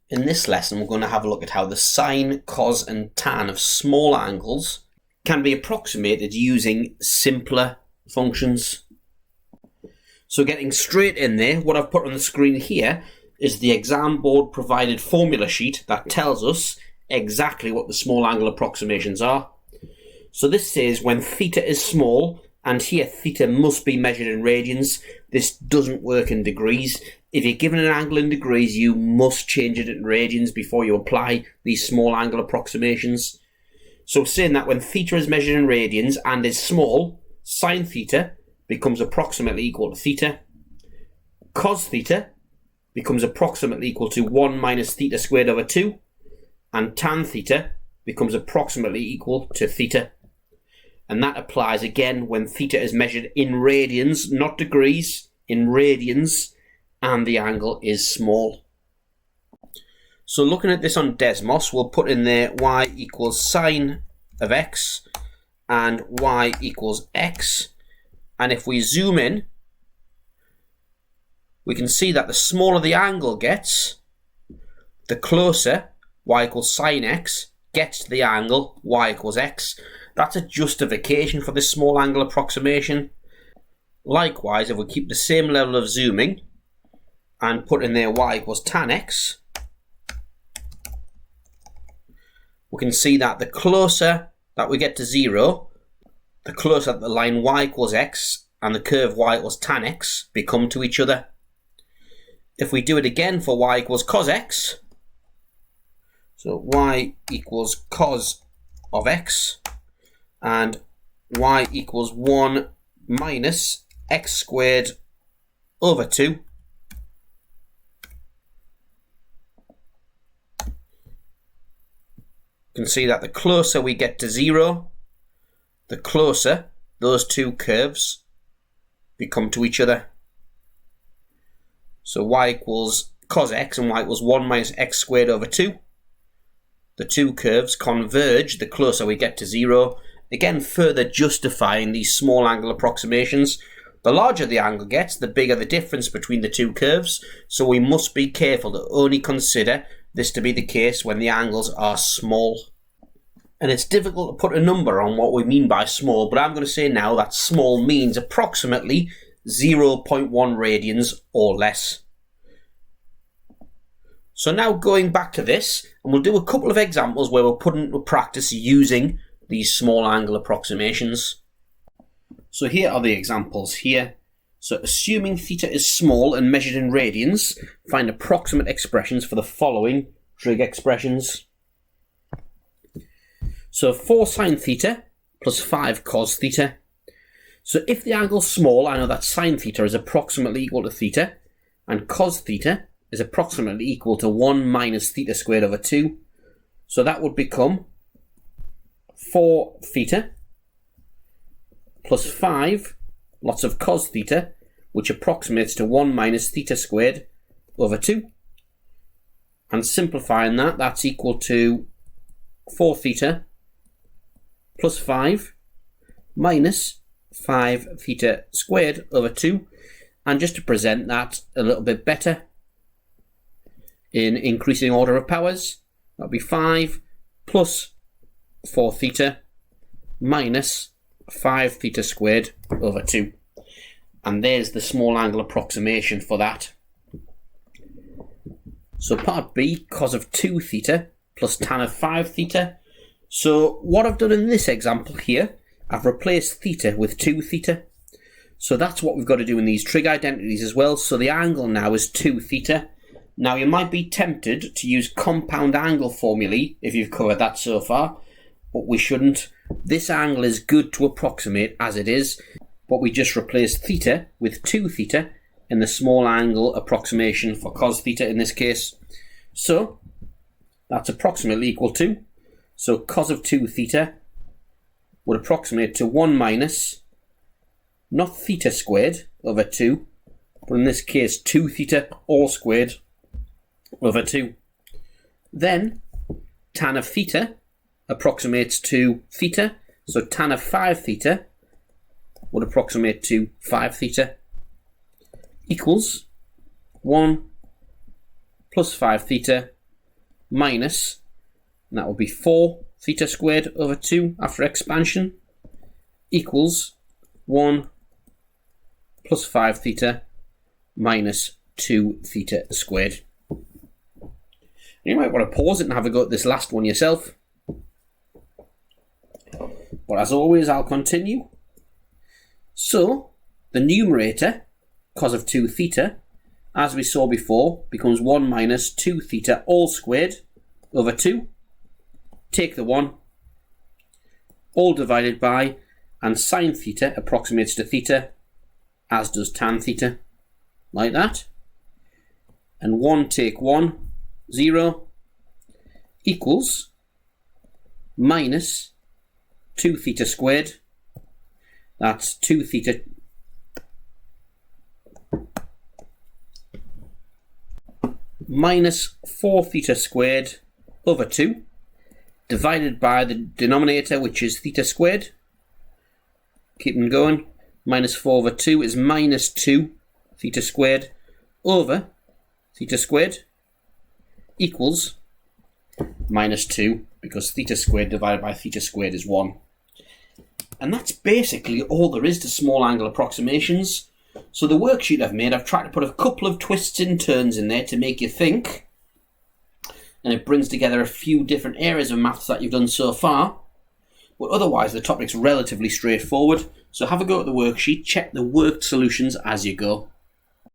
In this lesson, we're going to have a look at how the sine, cos and tan of small angles can be approximated using simpler functions. So getting straight in there, what I've put on the screen here is the exam board provided formula sheet that tells us exactly what the small angle approximations are. So this says when theta is small, and here theta must be measured in radians, this doesn't work in degrees. If you're given an angle in degrees, you must change it in radians before you apply these small angle approximations. So saying that when theta is measured in radians and is small, sine theta becomes approximately equal to theta. Cos theta becomes approximately equal to 1 minus theta squared over 2. And tan theta becomes approximately equal to theta. And that applies again when theta is measured in radians, not degrees, in radians, and the angle is small. So looking at this on Desmos, we'll put in there y equals sine of x and y equals x. And if we zoom in, we can see that the smaller the angle gets, the closer y equals sine x gets to the angle y equals x. That's a justification for this small angle approximation. Likewise, if we keep the same level of zooming and put in there y equals tan x, we can see that the closer that we get to 0, the closer that the line y equals x and the curve y equals tan x become to each other. If we do it again for y equals cos x, so y equals cos of x and y equals 1 minus x squared over 2. You can see that the closer we get to 0, the closer those two curves become to each other. So y equals cos x and y equals 1 minus x squared over 2. The two curves converge the closer we get to 0, again further justifying these small angle approximations. The larger the angle gets, the bigger the difference between the two curves, so we must be careful to only consider this to be the case when the angles are small. And it's difficult to put a number on what we mean by small, but I'm going to say now that small means approximately 0.1 radians or less. So now going back to this, and we'll do a couple of examples where we'll put into practice using these small angle approximations. So here are the examples here. So assuming theta is small and measured in radians, find approximate expressions for the following trig expressions. So 4 sine theta plus 5 cos theta. So if the angle's small, I know that sine theta is approximately equal to theta, and cos theta is approximately equal to 1 minus theta squared over 2. So that would become 4 theta plus 5 lots of cos theta, which approximates to 1 minus theta squared over 2. And simplifying that, that's equal to 4 theta plus 5 minus 5 theta squared over 2. And just to present that a little bit better, in increasing order of powers, that'll be 5 plus 4 theta minus 5 theta squared over 2. And there's the small angle approximation for that. So part B, cos of 2 theta plus tan of 5 theta. So what I've done in this example here, I've replaced theta with 2 theta. So that's what we've got to do in these trig identities as well. So the angle now is 2 theta. Now you might be tempted to use compound angle formulae if you've covered that so far, but we shouldn't. This angle is good to approximate as it is, but we just replace theta with 2 theta in the small angle approximation for cos theta in this case. So that's approximately equal to, so cos of 2 theta would approximate to 1 minus, not theta squared over 2, but in this case 2 theta all squared over 2. Then tan of theta approximates to theta, so tan of 5 theta would approximate to 5 theta equals 1 plus 5 theta minus, and that will be 4 theta squared over 2 after expansion, equals 1 plus 5 theta minus 2 theta squared. You might want to pause it and have a go at this last one yourself. But as always, I'll continue. So, the numerator, cos of 2 theta, as we saw before, becomes 1 minus 2 theta all squared over 2. Take the 1, all divided by, and sine theta approximates to theta, as does tan theta, like that. And 1 take 1, 0, equals minus 2 theta squared. That's 2 theta minus 4 theta squared over 2, divided by the denominator, which is theta squared. Keeping going. Minus 4 over 2 is minus 2 theta squared over theta squared, equals minus 2, because theta squared divided by theta squared is 1. And that's basically all there is to small angle approximations. So the worksheet I've made, I've tried to put a couple of twists and turns in there to make you think. And it brings together a few different areas of maths that you've done so far. But otherwise, the topic's relatively straightforward. So have a go at the worksheet, check the worked solutions as you go.